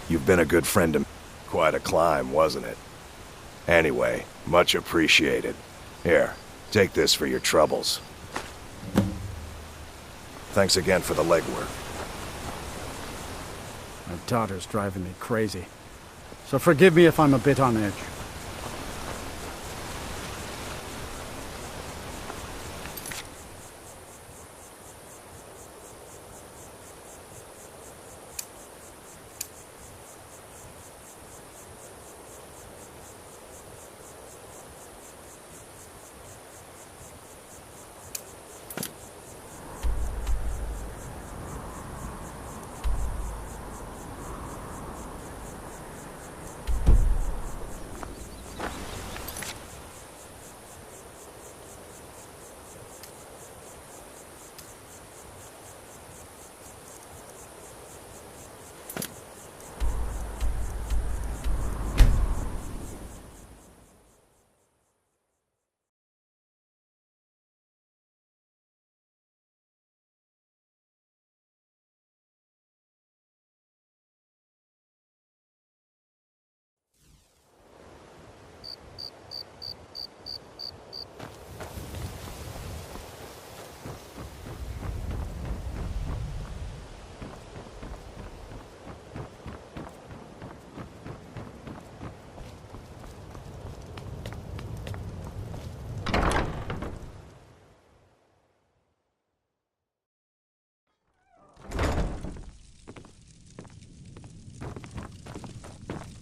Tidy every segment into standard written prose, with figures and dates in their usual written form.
You've been a good friend to me. Quite a climb, wasn't it? Anyway, much appreciated. Here, take this for your troubles. Thanks again for the legwork. My daughter's driving me crazy. So forgive me if I'm a bit on edge.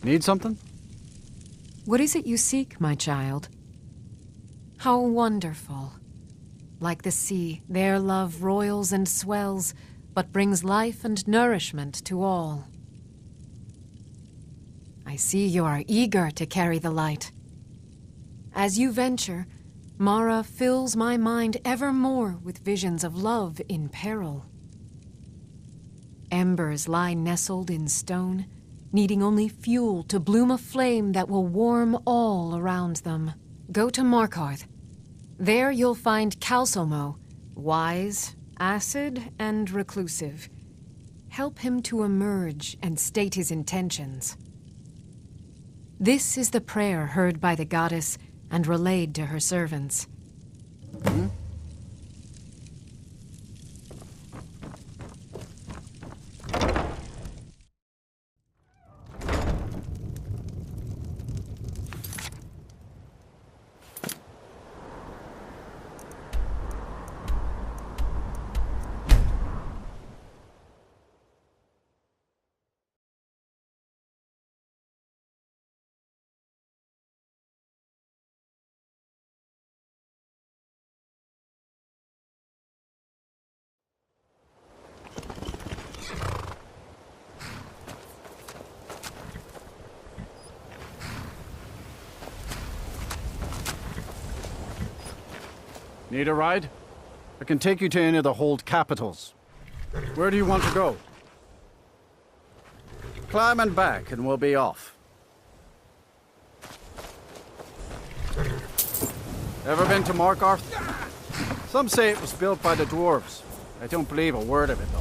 Need something? What is it you seek, my child? How wonderful. Like the sea, their love roils and swells, but brings life and nourishment to all. I see you are eager to carry the light. As you venture, Mara fills my mind ever more with visions of love in peril. Embers lie nestled in stone, needing only fuel to bloom a flame that will warm all around them. Go to Markarth. There you'll find Calsomo, wise, acid, and reclusive. Help him to emerge and state his intentions. This is the prayer heard by the goddess and relayed to her servants. Need a ride? I can take you to any of the hold capitals. Where do you want to go? Climb and back and we'll be off. Ever been to Markarth? Some say it was built by the dwarves. I don't believe a word of it, though.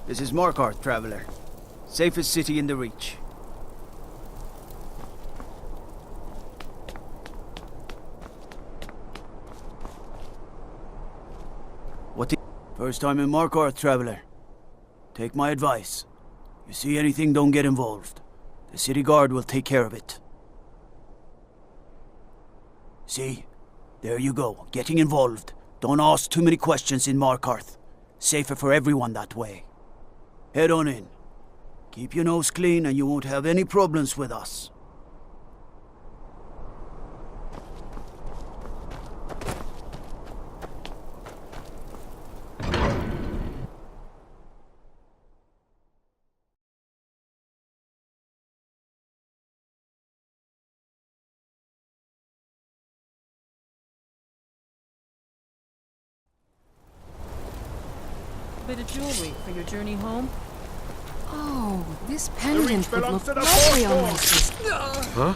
This is Markarth, traveler. Safest city in the Reach. First time in Markarth, traveler. Take my advice. You see anything, don't get involved. The city guard will take care of it. See? There you go, getting involved. Don't ask too many questions in Markarth. Safer for everyone that way. Head on in. Keep your nose clean and you won't have any problems with us. bit of jewelry for your journey home? Oh, this pendant would look lovely on my sister. Huh?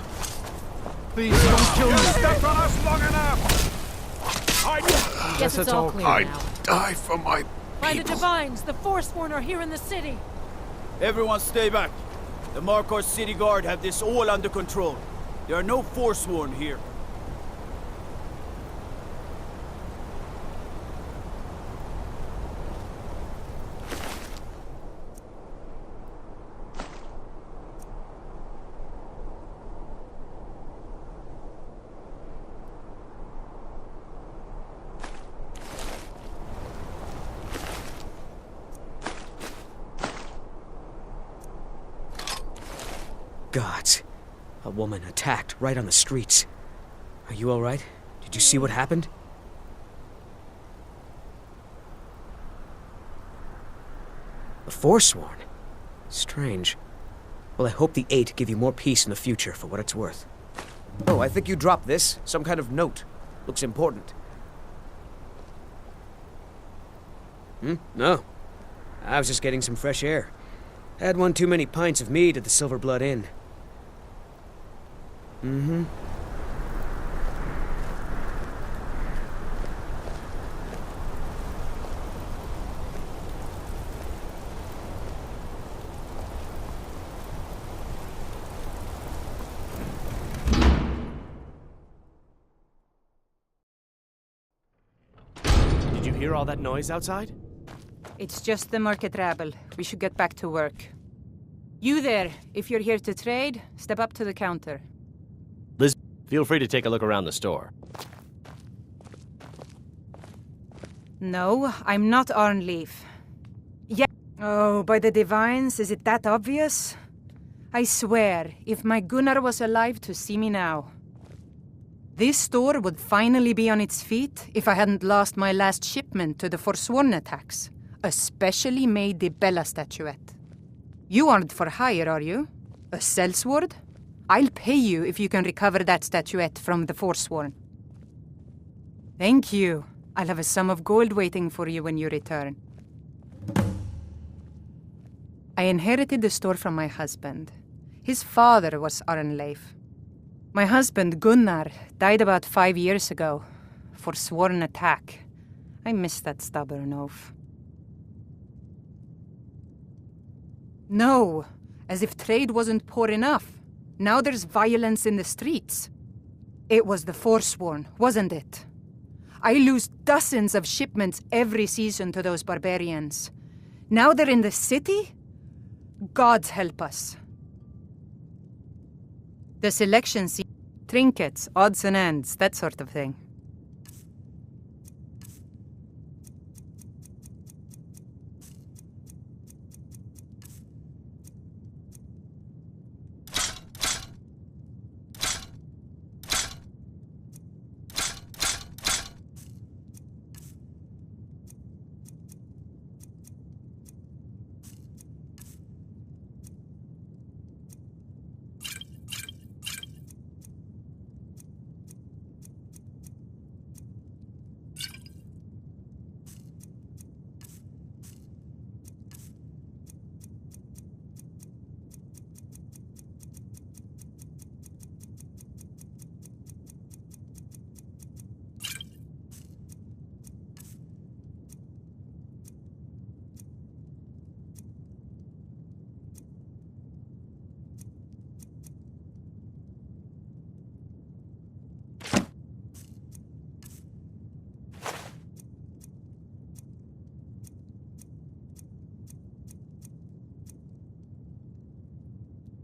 Please don't kill me. Stepped on us long enough! Guess it's all clear I'd now. die for my Find the people. Divines! The Forsworn are here in the city! Everyone stay back. The Markarth City Guard have this all under control. There are no Forsworn here. Gods. A woman attacked right on the streets. Are you alright? Did you see what happened? The Forsworn? Strange. Well, I hope the Eight give you more peace in the future, for what it's worth. Oh, I think you dropped this. Some kind of note. Looks important. No. I was just getting some fresh air. Had one too many pints of mead at the Silver Blood Inn. Did you hear all that noise outside? It's just the market rabble. We should get back to work. You there, if you're here to trade, step up to the counter. Liz, feel free to take a look around the store. No, I'm not Arnleaf. Yeah. Oh, by the Divines, is it that obvious? I swear, if my Gunnar was alive to see me now. This store would finally be on its feet if I hadn't lost my last shipment to the Forsworn attacks. A specially made Dibella statuette. You aren't for hire, are you? A sellsword? I'll pay you if you can recover that statuette from the Forsworn. Thank you. I'll have a sum of gold waiting for you when you return. I inherited the store from my husband. His father was Arnleif. My husband, Gunnar, died about 5 years ago. Forsworn attack. I miss that stubborn oaf. No, as if trade wasn't poor enough. Now there's violence in the streets. It was the Forsworn, wasn't it? I lose dozens of shipments every season to those barbarians. Now they're in the city? Gods help us. The selection scene, trinkets, odds and ends, that sort of thing.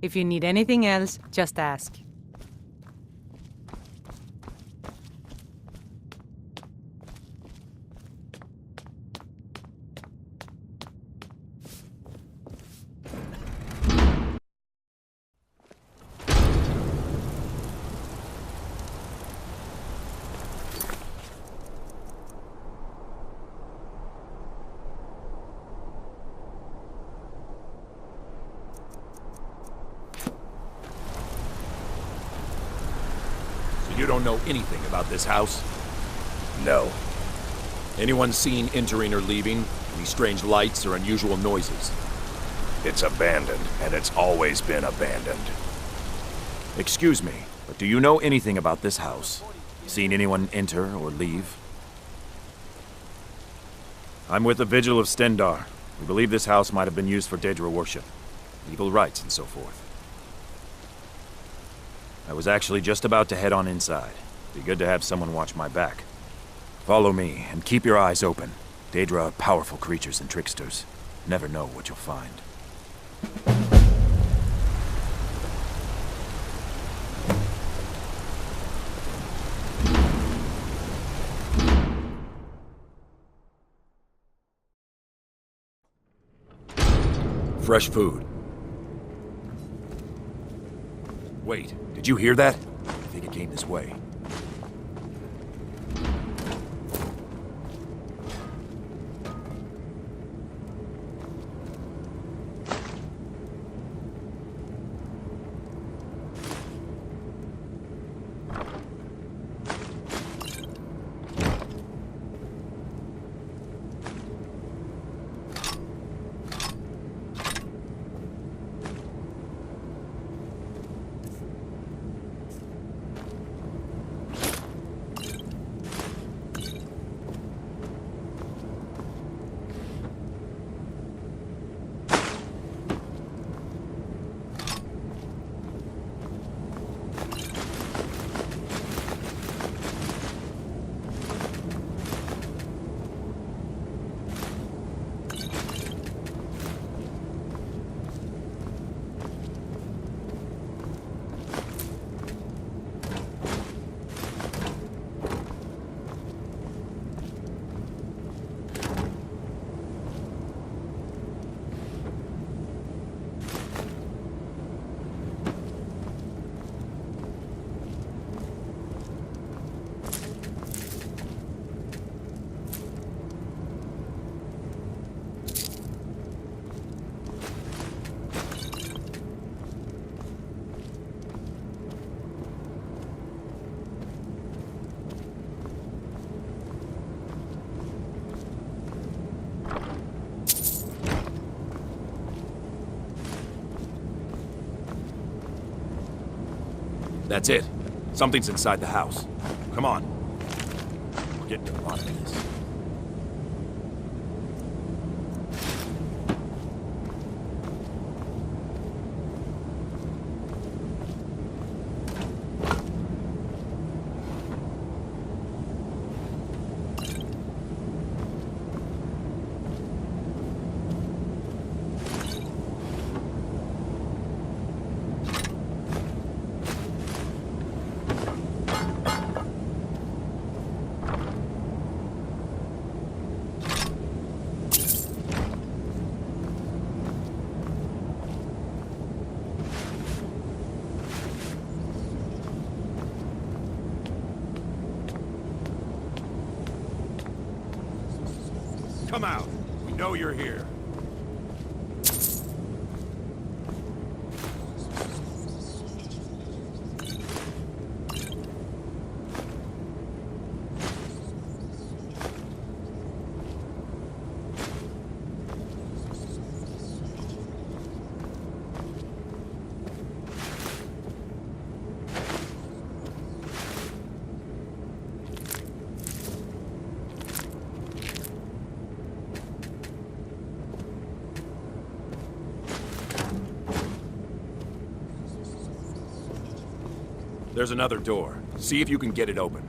If you need anything else, just ask. You don't know anything about this house? No. Anyone seen entering or leaving? Any strange lights or unusual noises? It's abandoned, and it's always been abandoned. Excuse me, but do you know anything about this house? Seen anyone enter or leave? I'm with the Vigil of Stendar. We believe this house might have been used for Daedra worship, evil rites and so forth. I was actually just about to head on inside. Be good to have someone watch my back. Follow me, and keep your eyes open. Daedra are powerful creatures and tricksters. Never know what you'll find. Fresh food. Wait, did you hear that? I think it came this way. That's it. Something's inside the house. Come on. We're getting to the bottom of this. Come out. We know you're here. There's another door. See if you can get it open.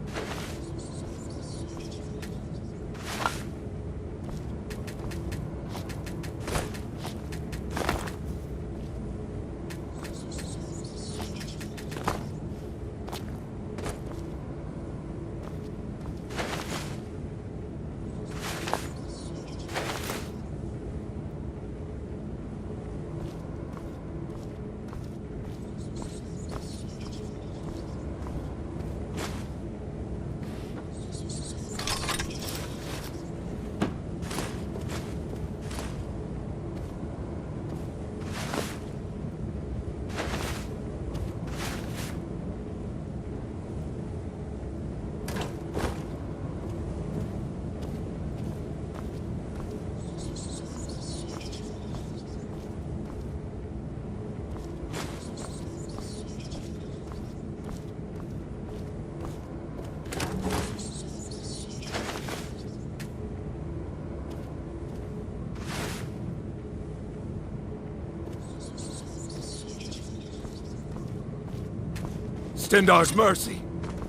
Stendar's mercy.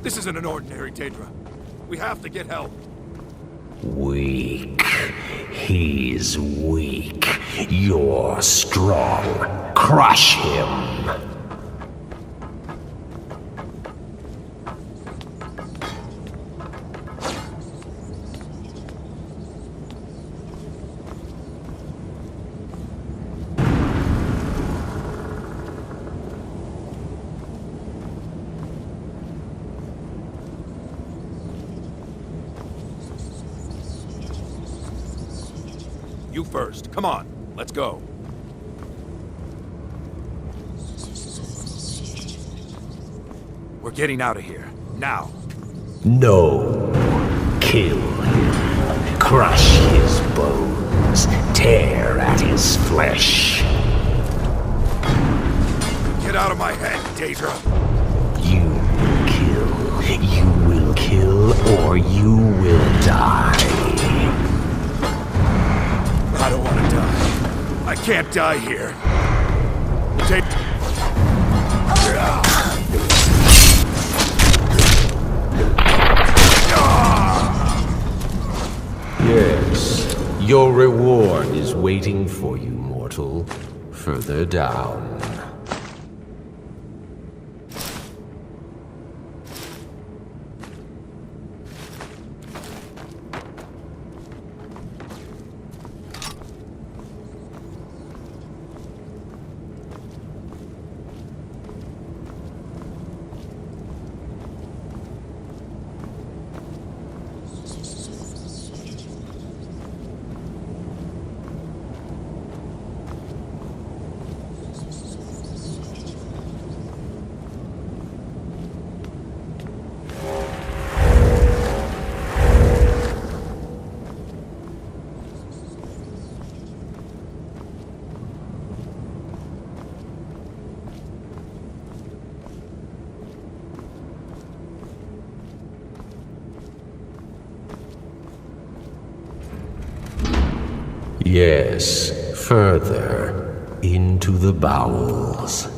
This isn't an ordinary Daedra. We have to get help. Weak. He's weak. You're strong. Crush him. You first. Come on. Let's go. We're getting out of here. Now. No. Kill him. Crush his bones. Tear at his flesh. Get out of my head, Daedra. You will kill. You will kill, or you will die. I don't want to die. I can't die here. Yes, your reward is waiting for you, mortal. Further down. Yes, further into the bowels.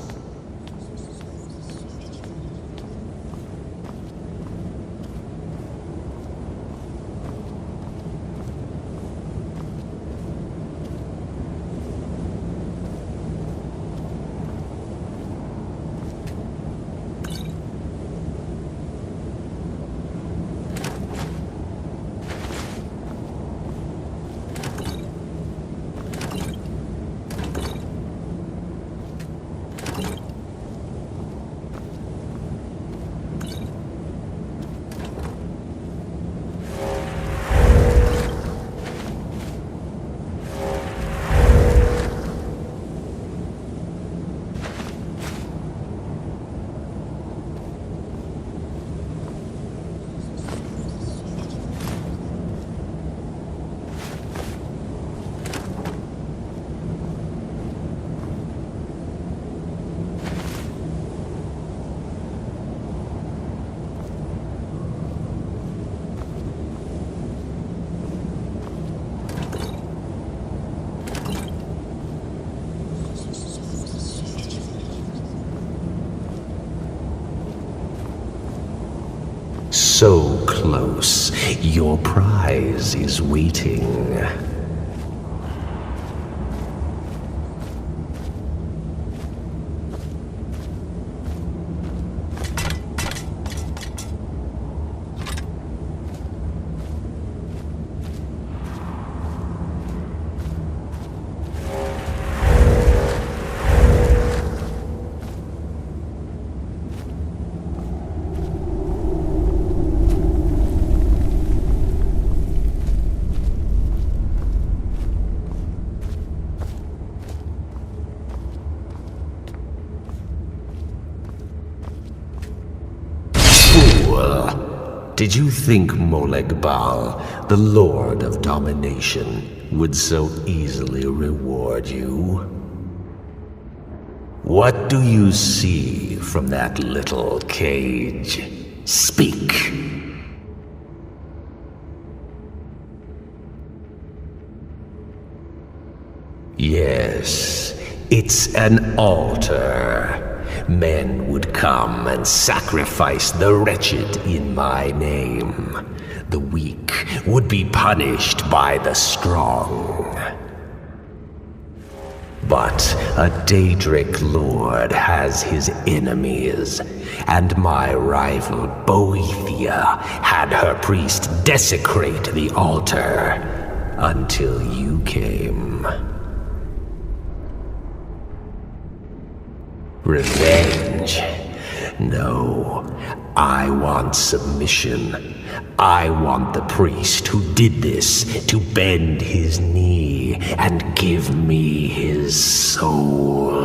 So close, your prize is waiting. Did you think Moleg Bal, the Lord of Domination, would so easily reward you? What do you see from that little cage? Speak! Yes, it's an altar. men would come and sacrifice the wretched in my name. The weak would be punished by the strong. But a Daedric lord has his enemies, and my rival Boethia had her priest desecrate the altar until you came. Revenge? No, I want submission. I want the priest who did this to bend his knee and give me his soul.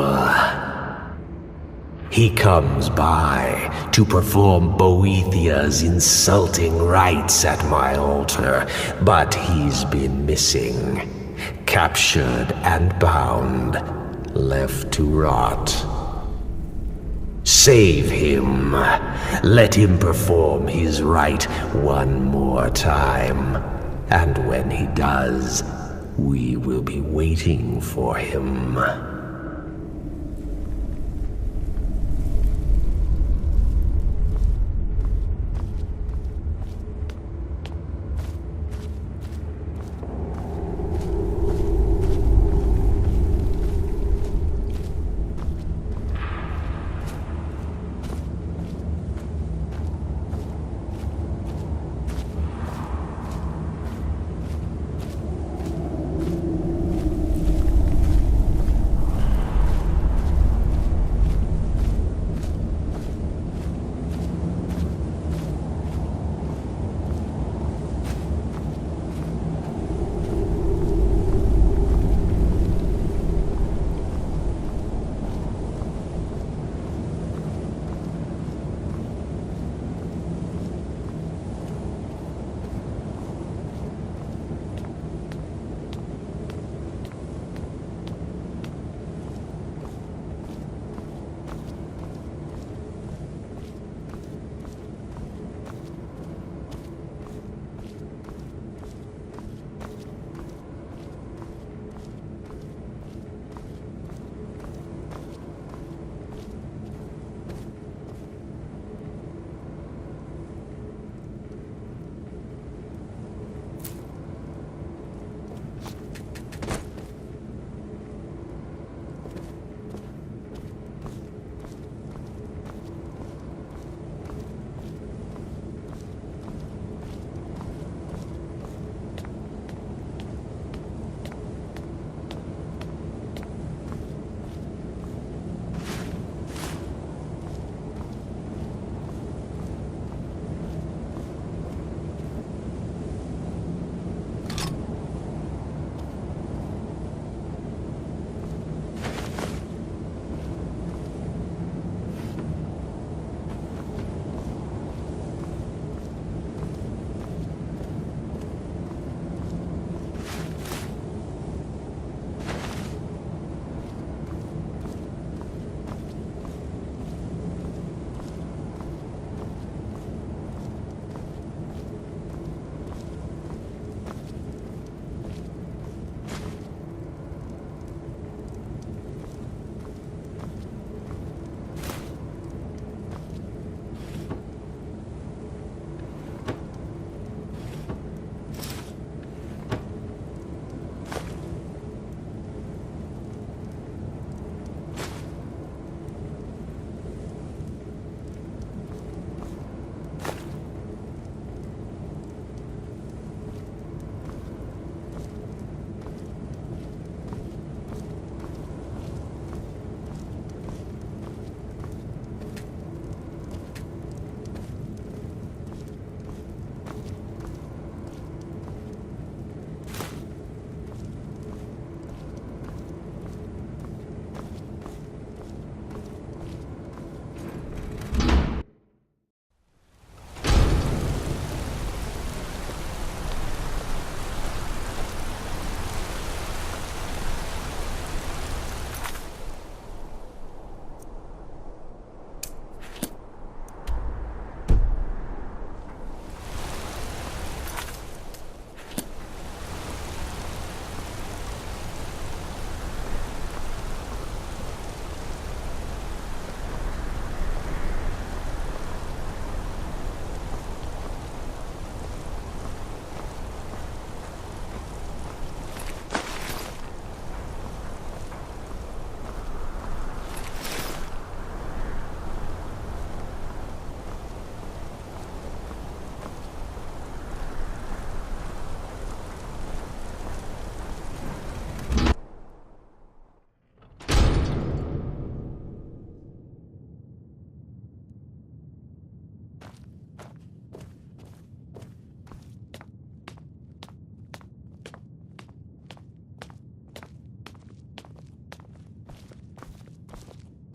He comes by to perform Boethia's insulting rites at my altar, but he's been missing, captured and bound, left to rot. Save him. Let him perform his rite one more time. And when he does, we will be waiting for him.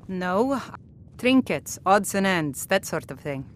No. Trinkets, odds and ends, that sort of thing.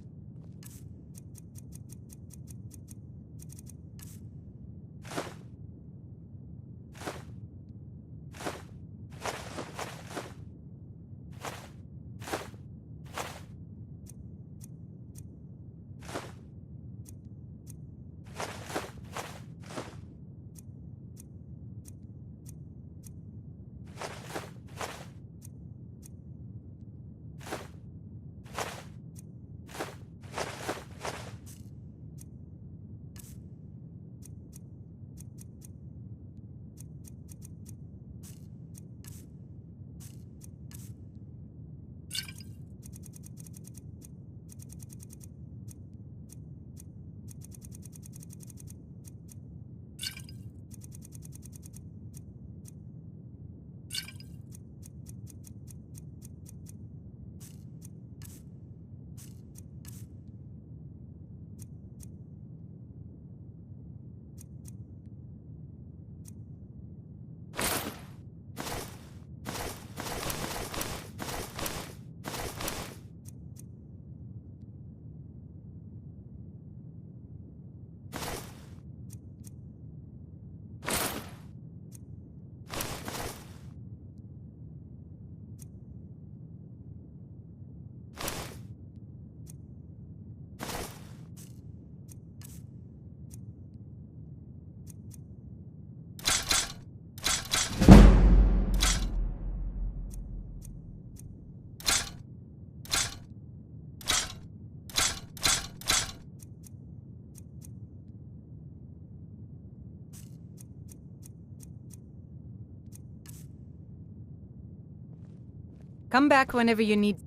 Come back whenever you need.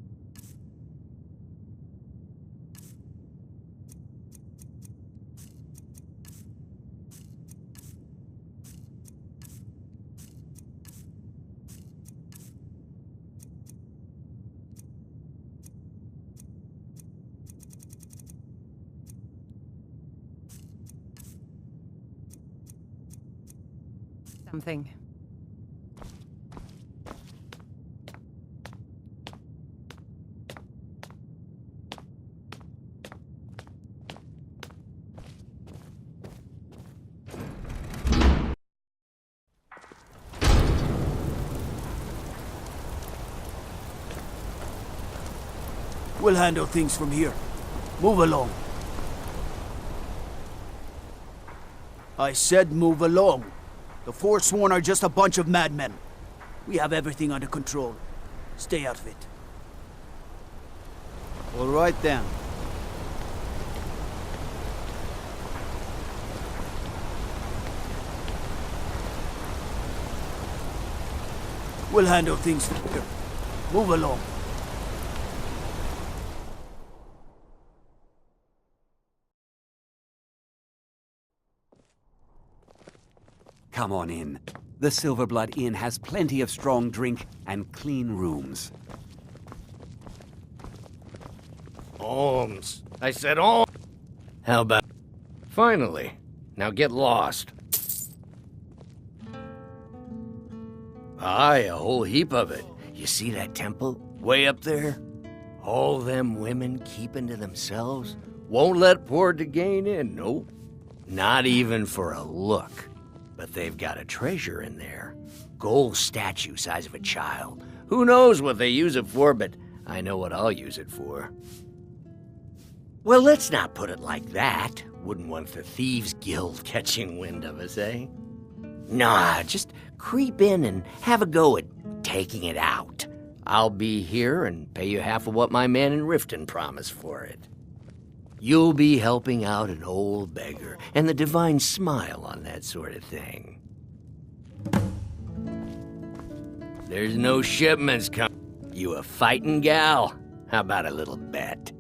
Something. We'll handle things from here. Move along. I said move along. The Forsworn are just a bunch of madmen. We have everything under control. Stay out of it. All right then. We'll handle things from here. Move along. Come on in. The Silverblood Inn has plenty of strong drink and clean rooms. Holmes. I said Holmes. How about... Finally. Now get lost. Aye, a whole heap of it. You see that temple? Way up there? All them women keeping to themselves? Won't let poor Degain in, nope. Not even for a look. But they've got a treasure in there. Gold statue size of a child. Who knows what they use it for, but I know what I'll use it for. Well, let's not put it like that. Wouldn't want the Thieves' Guild catching wind of us, eh? Nah, just creep in and have a go at taking it out. I'll be here and pay you half of what my man in Riften promised for it. You'll be helping out an old beggar, and the divine smile on that sort of thing. There's no shipments coming. You a fighting gal? How about a little bet?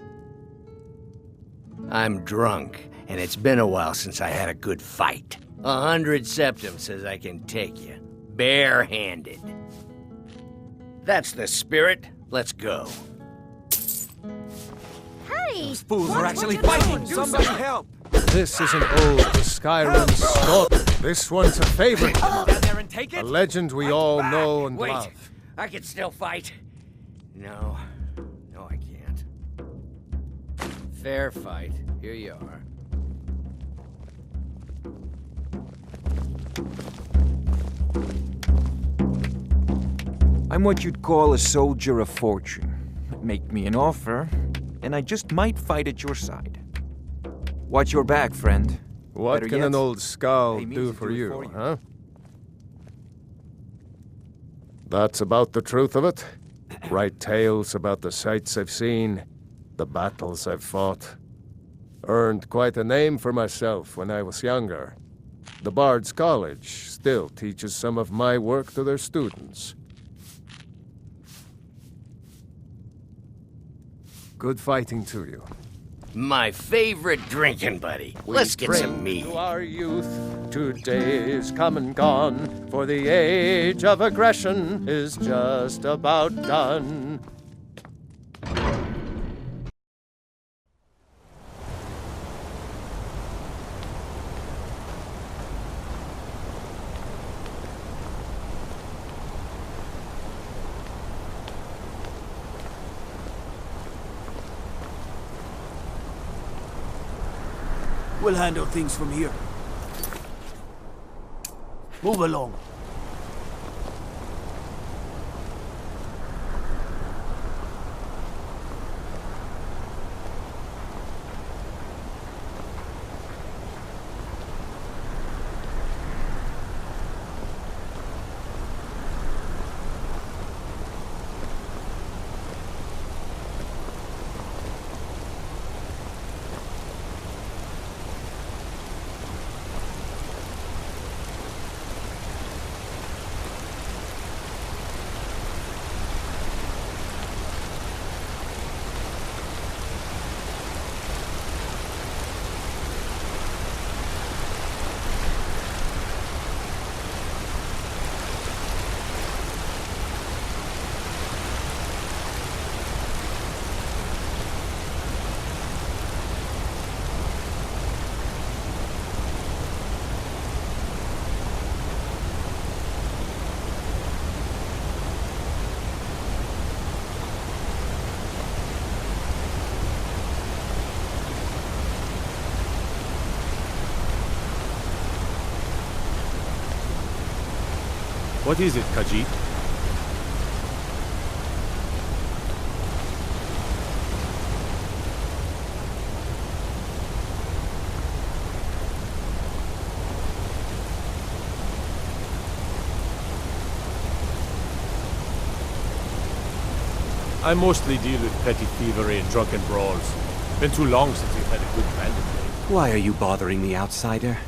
I'm drunk, and it's been a while since I had a good fight. 100 septum says I can take you, bare-handed. That's the spirit. Let's go. Those fools are actually fighting! Somebody help! This is an ode to Skyrim's story. This one's a favorite. Down there and take it? A legend we all know and Wait, love. I can still fight. No. No, I can't. Fair fight. Here you are. I'm what you'd call a soldier of fortune. Make me an offer, and I just might fight at your side. Watch your back, friend. What Better can yet, an old skull pay me do to for do it you, for you. huh? That's about the truth of it. Write tales about the sights I've seen, the battles I've fought. Earned quite a name for myself when I was younger. The Bard's College still teaches some of my work to their students. Good fighting to you. My favorite drinking buddy. Let's get some meat. To our youth, today is come and gone, for the age of aggression is just about done. We'll handle things from here. Move along. What is it, Khajiit? I mostly deal with petty thievery and drunken brawls. Been too long since we've had a good bandit raid. Why are you bothering the outsider?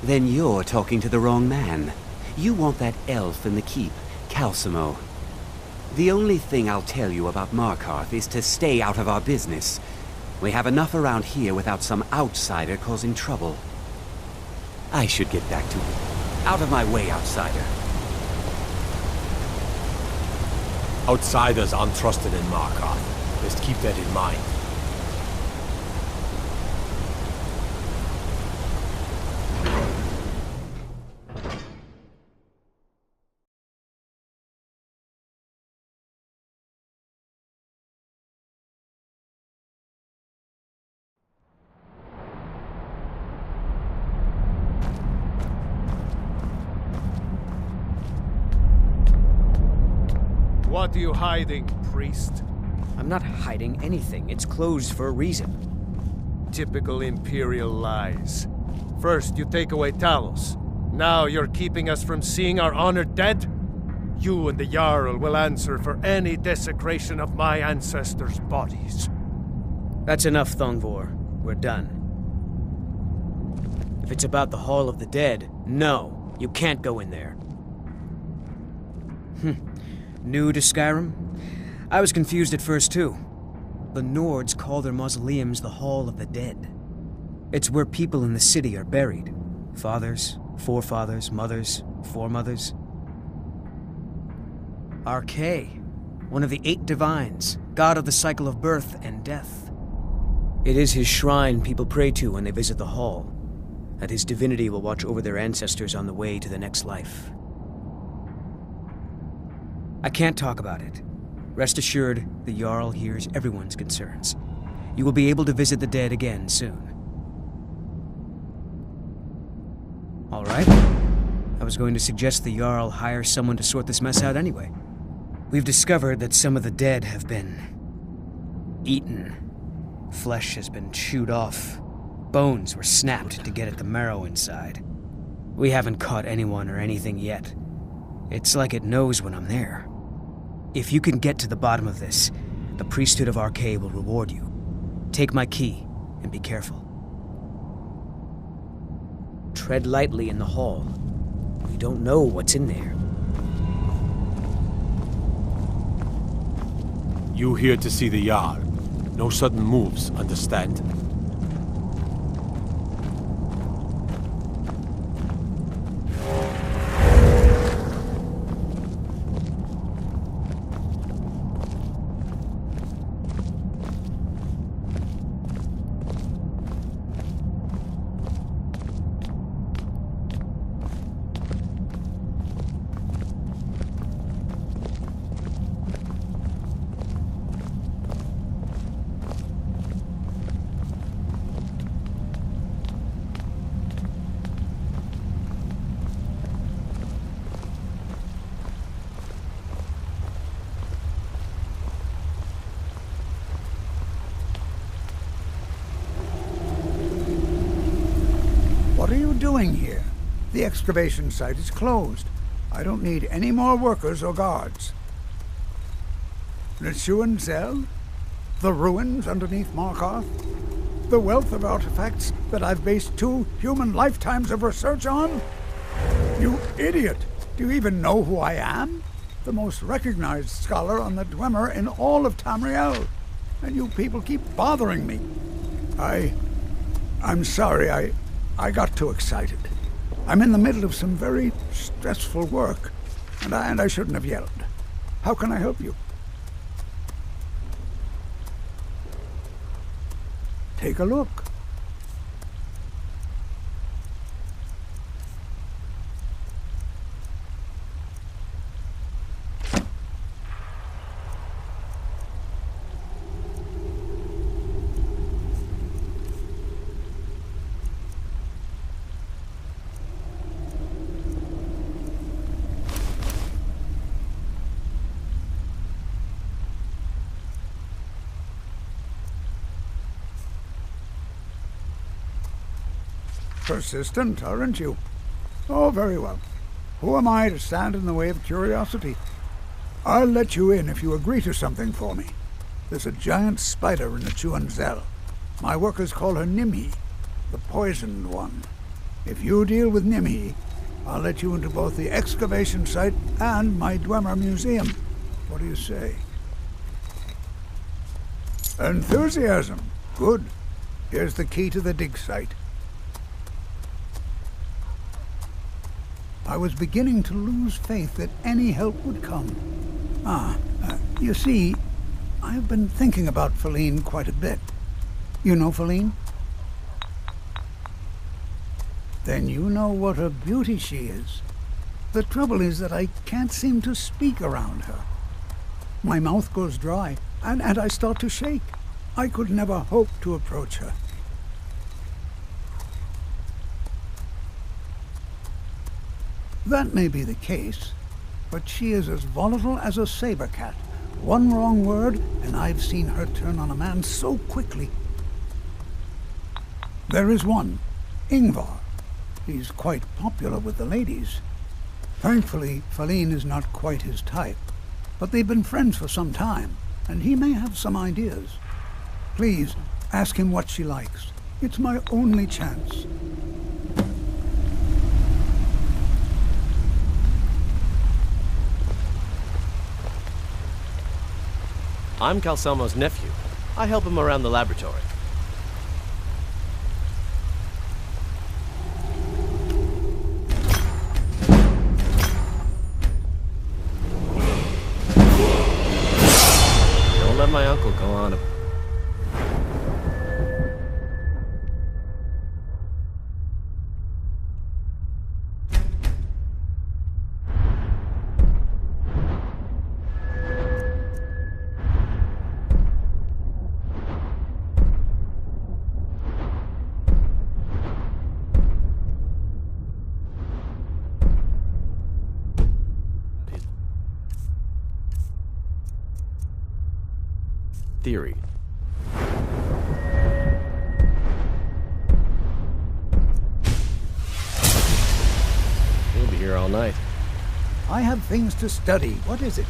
Then you're talking to the wrong man. You want that elf in the keep, Calcimo. The only thing I'll tell you about Markarth is to stay out of our business. We have enough around here without some outsider causing trouble. I should get back to it. Out of my way, outsider. Outsiders aren't trusted in Markarth. Just keep that in mind. What are you hiding, priest? I'm not hiding anything. It's closed for a reason. Typical Imperial lies. First, you take away Talos. Now you're keeping us from seeing our honored dead? You and the Jarl will answer for any desecration of my ancestors' bodies. That's enough, Thongvor. We're done. If it's about the Hall of the Dead, no, you can't go in there. New to Skyrim? I was confused at first, too. The Nords call their mausoleums the Hall of the Dead. It's where people in the city are buried. Fathers, forefathers, mothers, foremothers. Arkay, one of the 8 divines, god of the cycle of birth and death. It is his shrine people pray to when they visit the hall, that his divinity will watch over their ancestors on the way to the next life. I can't talk about it. Rest assured, the Jarl hears everyone's concerns. You will be able to visit the dead again soon. All right. I was going to suggest the Jarl hire someone to sort this mess out anyway. We've discovered that some of the dead have been eaten. Flesh has been chewed off. Bones were snapped to get at the marrow inside. We haven't caught anyone or anything yet. It's like it knows when I'm there. If you can get to the bottom of this, the priesthood of Arcay will reward you. Take my key, and be careful. Tread lightly in the hall. We don't know what's in there. You here to see the Jarl. No sudden moves, understand? What are you doing here? The excavation site is closed. I don't need any more workers or guards. Zell? The ruins underneath Markarth? The wealth of artifacts that I've based 2 human lifetimes of research on? You idiot! Do you even know who I am? The most recognized scholar on the Dwemer in all of Tamriel. And you people keep bothering me. I'm sorry, I got too excited. I'm in the middle of some very stressful work, and I shouldn't have yelled. How can I help you? Take a look. Persistent, aren't you? Oh, very well. Who am I to stand in the way of curiosity? I'll let you in if you agree to something for me. There's a giant spider in the Zell. My workers call her Nimhi, the poisoned one. If you deal with Nimhi, I'll let you into both the excavation site and my Dwemer museum. What do you say? Enthusiasm. Good. Here's the key to the dig site. I was beginning to lose faith that any help would come. You see, I've been thinking about Feline quite a bit. You know Feline? Then you know what a beauty she is. The trouble is that I can't seem to speak around her. My mouth goes dry, and I start to shake. I could never hope to approach her. That may be the case, but she is as volatile as a saber cat. One wrong word, and I've seen her turn on a man so quickly. There is one, Ingvar. He's quite popular with the ladies. Thankfully, Feline is not quite his type, but they've been friends for some time, and he may have some ideas. Please, ask him what she likes. It's my only chance. I'm Calcelmo's nephew. I help him around the laboratory. Don't let my uncle go on. theory. We'll be here all night. I have things to study. What is it?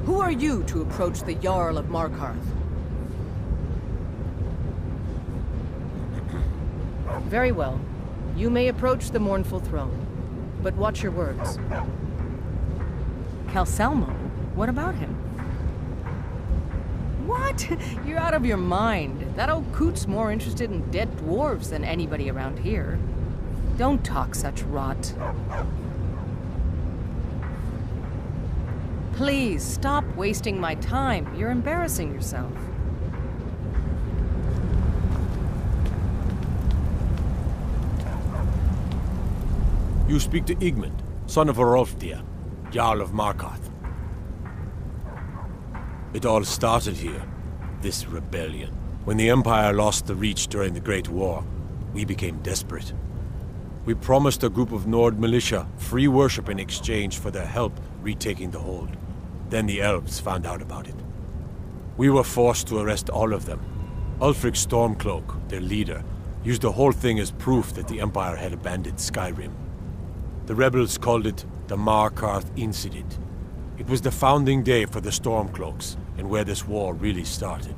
Who are you to approach the Jarl of Markarth? Very well. You may approach the mournful throne, but watch your words. Calcelmo? What about him? What? You're out of your mind. That old coot's more interested in dead dwarves than anybody around here. Don't talk such rot. Please, stop wasting my time. You're embarrassing yourself. You speak to Igmund, son of Arolfdir, Jarl of Markarth. It all started here, this rebellion. When the Empire lost the Reach during the Great War, we became desperate. We promised a group of Nord militia free worship in exchange for their help retaking the hold. Then the elves found out about it. We were forced to arrest all of them. Ulfric Stormcloak, their leader, used the whole thing as proof that the Empire had abandoned Skyrim. The rebels called it the Markarth Incident. It was the founding day for the Stormcloaks, and where this war really started.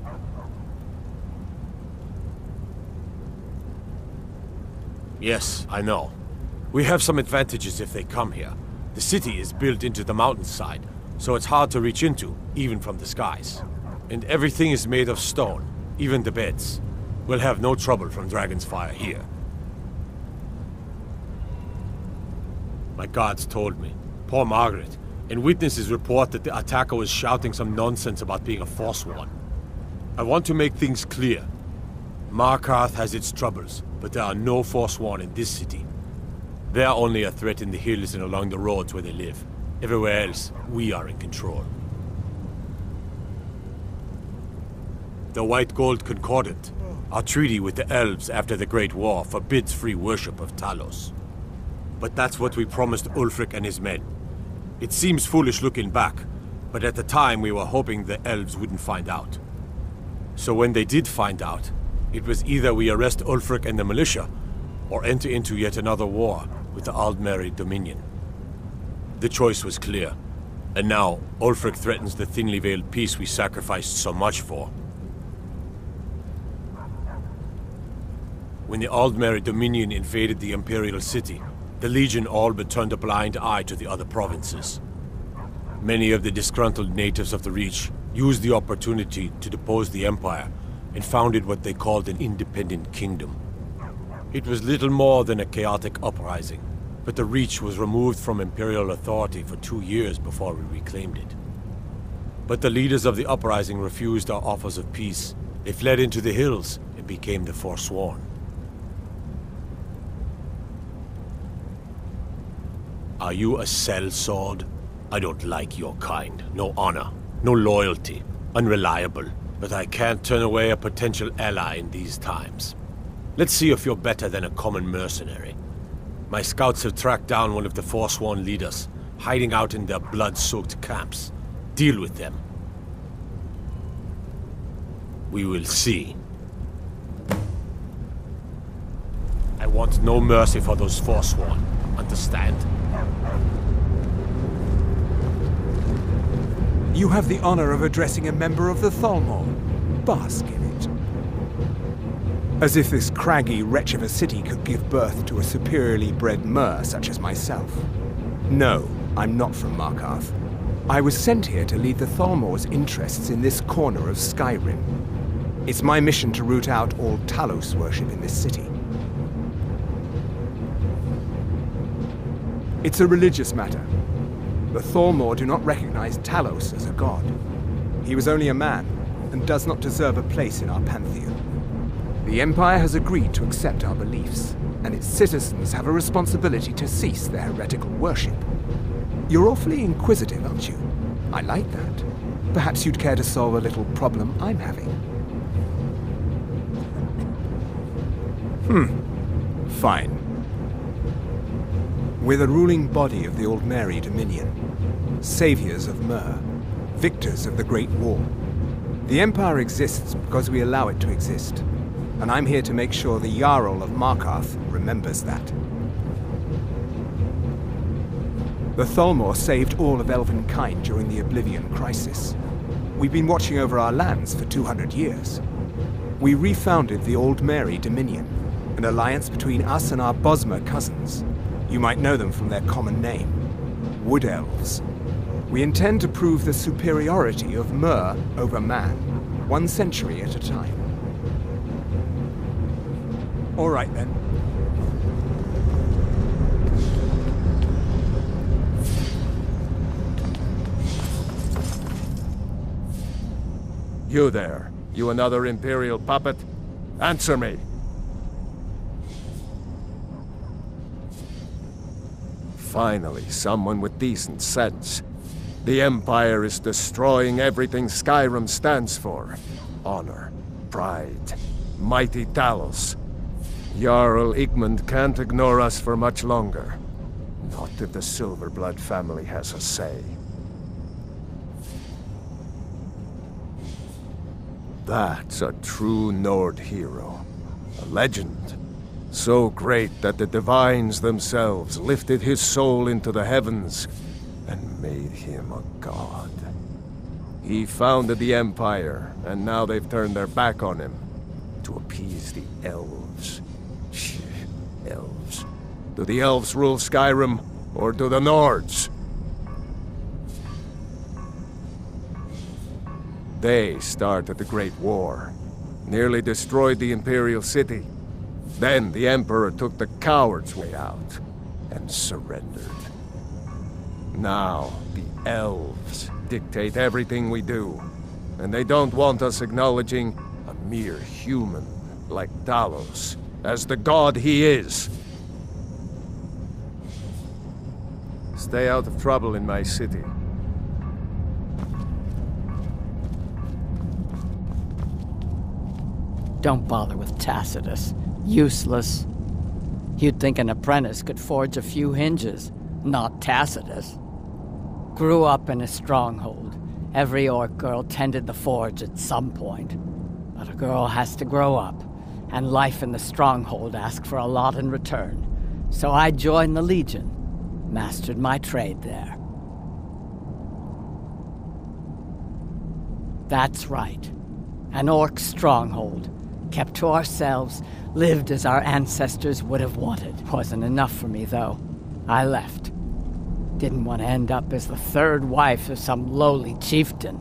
Yes, I know. We have some advantages if they come here. The city is built into the mountainside, so it's hard to reach into, even from the skies. And everything is made of stone, even the beds. We'll have no trouble from Dragon's Fire here. My guards told me. Poor Margaret. And witnesses report that the attacker was shouting some nonsense about being a Forsworn. I want to make things clear. Markarth has its troubles, but there are no Forsworn in this city. They're only a threat in the hills and along the roads where they live. Everywhere else, we are in control. The White Gold Concordant, our treaty with the elves after the Great War, forbids free worship of Talos. But that's what we promised Ulfric and his men. It seems foolish looking back, but at the time we were hoping the elves wouldn't find out. So when they did find out, it was either we arrest Ulfric and the militia, or enter into yet another war with the Aldmeri Dominion. The choice was clear, and now Ulfric threatens the thinly veiled peace we sacrificed so much for. When the Aldmeri Dominion invaded the Imperial City, the Legion all but turned a blind eye to the other provinces. Many of the disgruntled natives of the Reach used the opportunity to depose the Empire and founded what they called an independent kingdom. It was little more than a chaotic uprising, but the Reach was removed from Imperial authority for 2 years before we reclaimed it. But the leaders of the uprising refused our offers of peace. They fled into the hills and became the Forsworn. Are you a sellsword? I don't like your kind. No honor, no loyalty, unreliable. But I can't turn away a potential ally in these times. Let's see if you're better than a common mercenary. My scouts have tracked down one of the Forsworn leaders, hiding out in their blood-soaked camps. Deal with them. We will see. I want no mercy for those Forsworn. Understand? You have the honor of addressing a member of the Thalmor. Bask in it. As if this craggy wretch of a city could give birth to a superiorly bred mer such as myself. No, I'm not from Markarth. I was sent here to lead the Thalmor's interests in this corner of Skyrim. It's my mission to root out all Talos worship in this city. It's a religious matter. The Thalmor do not recognize Talos as a god. He was only a man, and does not deserve a place in our pantheon. The Empire has agreed to accept our beliefs, and its citizens have a responsibility to cease their heretical worship. You're awfully inquisitive, aren't you? I like that. Perhaps you'd care to solve a little problem I'm having. Fine. We're the ruling body of the Old Mary Dominion, saviors of Myr, victors of the Great War. The Empire exists because we allow it to exist, and I'm here to make sure the Jarl of Markarth remembers that. The Thalmor saved all of Elvenkind during the Oblivion Crisis. We've been watching over our lands for 200 years. We refounded the Old Mary Dominion, an alliance between us and our Bosmer cousins. You might know them from their common name, Wood Elves. We intend to prove the superiority of Myr over man, 1 century at a time. All right, then. You there. You another Imperial puppet? Answer me. Finally, someone with decent sense. The Empire is destroying everything Skyrim stands for. Honor, pride, mighty Talos. Jarl Igmund can't ignore us for much longer. Not if the Silverblood family has a say. That's a true Nord hero. A legend. So great that the Divines themselves lifted his soul into the heavens and made him a god. He founded the Empire, and now they've turned their back on him to appease the elves. Elves. Do the elves rule Skyrim, or do the Nords? They started the Great War, nearly destroyed the Imperial City. Then the Emperor took the coward's way out and surrendered. Now, the elves dictate everything we do, and they don't want us acknowledging a mere human like Talos as the god he is. Stay out of trouble in my city. Don't bother with Tacitus. Useless. You'd think an apprentice could forge a few hinges, not Tacitus. Grew up in a stronghold. Every orc girl tended the forge at some point. But a girl has to grow up, and life in the stronghold asks for a lot in return. So I joined the Legion, mastered my trade there. That's right. An orc stronghold. Kept to ourselves, lived as our ancestors would have wanted. Wasn't enough for me, though. I left. Didn't want to end up as the third wife of some lowly chieftain.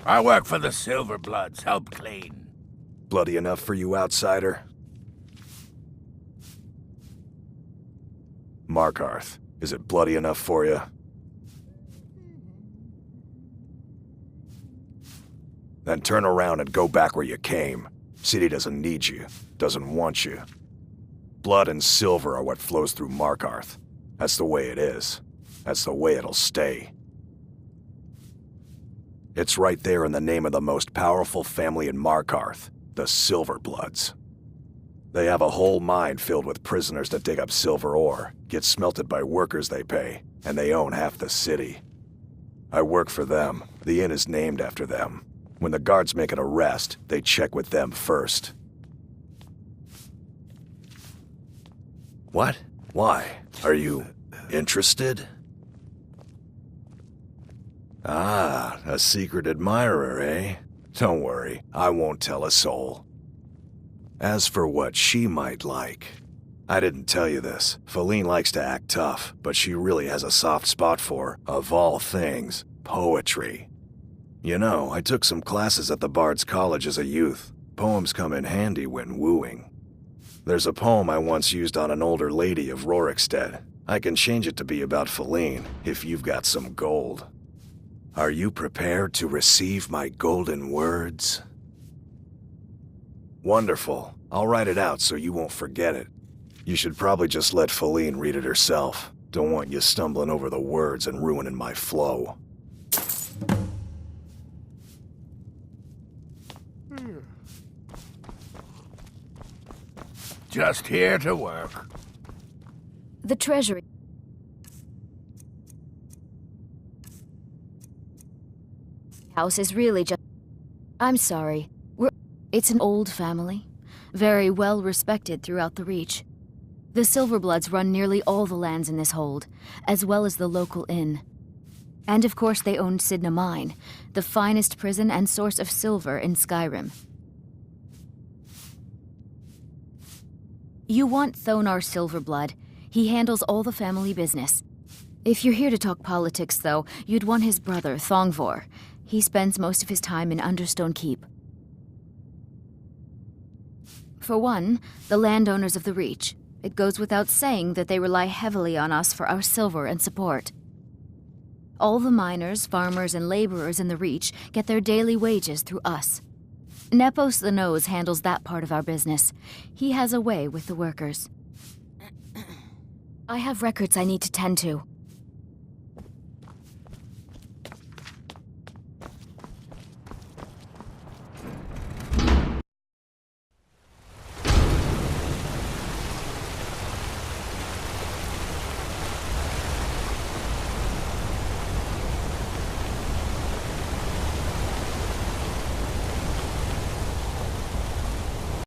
I work for the Silverbloods, help clean. Bloody enough for you, outsider? Markarth, is it bloody enough for you? Then turn around and go back where you came. City doesn't need you, doesn't want you. Blood and silver are what flows through Markarth. That's the way it is. That's the way it'll stay. It's right there in the name of the most powerful family in Markarth, the Silverbloods. They have a whole mine filled with prisoners that dig up silver ore, get smelted by workers they pay, and they own half the city. I work for them. The inn is named after them. When the guards make an arrest, they check with them first. What? Why? Are you interested? Ah, a secret admirer, eh? Don't worry, I won't tell a soul. As for what she might like, I didn't tell you this. Feline likes to act tough, but she really has a soft spot for, of all things, poetry. You know, I took some classes at the Bard's College as a youth. Poems come in handy when wooing. There's a poem I once used on an older lady of Rorikstead. I can change it to be about Feline, if you've got some gold. Are you prepared to receive my golden words? Wonderful. I'll write it out so you won't forget it. You should probably just let Feline read it herself. Don't want you stumbling over the words and ruining my flow. Just here to work. The treasury. House is really just... I'm sorry. It's an old family. Very well respected throughout the Reach. The Silverbloods run nearly all the lands in this hold, as well as the local inn. And of course they own Sidna Mine, the finest prison and source of silver in Skyrim. You want Thonar Silverblood. He handles all the family business. If you're here to talk politics, though, you'd want his brother, Thongvor. He spends most of his time in Understone Keep. For one, the landowners of the Reach. It goes without saying that they rely heavily on us for our silver and support. All the miners, farmers, and laborers in the Reach get their daily wages through us. Nepos the Nose handles that part of our business. He has a way with the workers. I have records I need to tend to.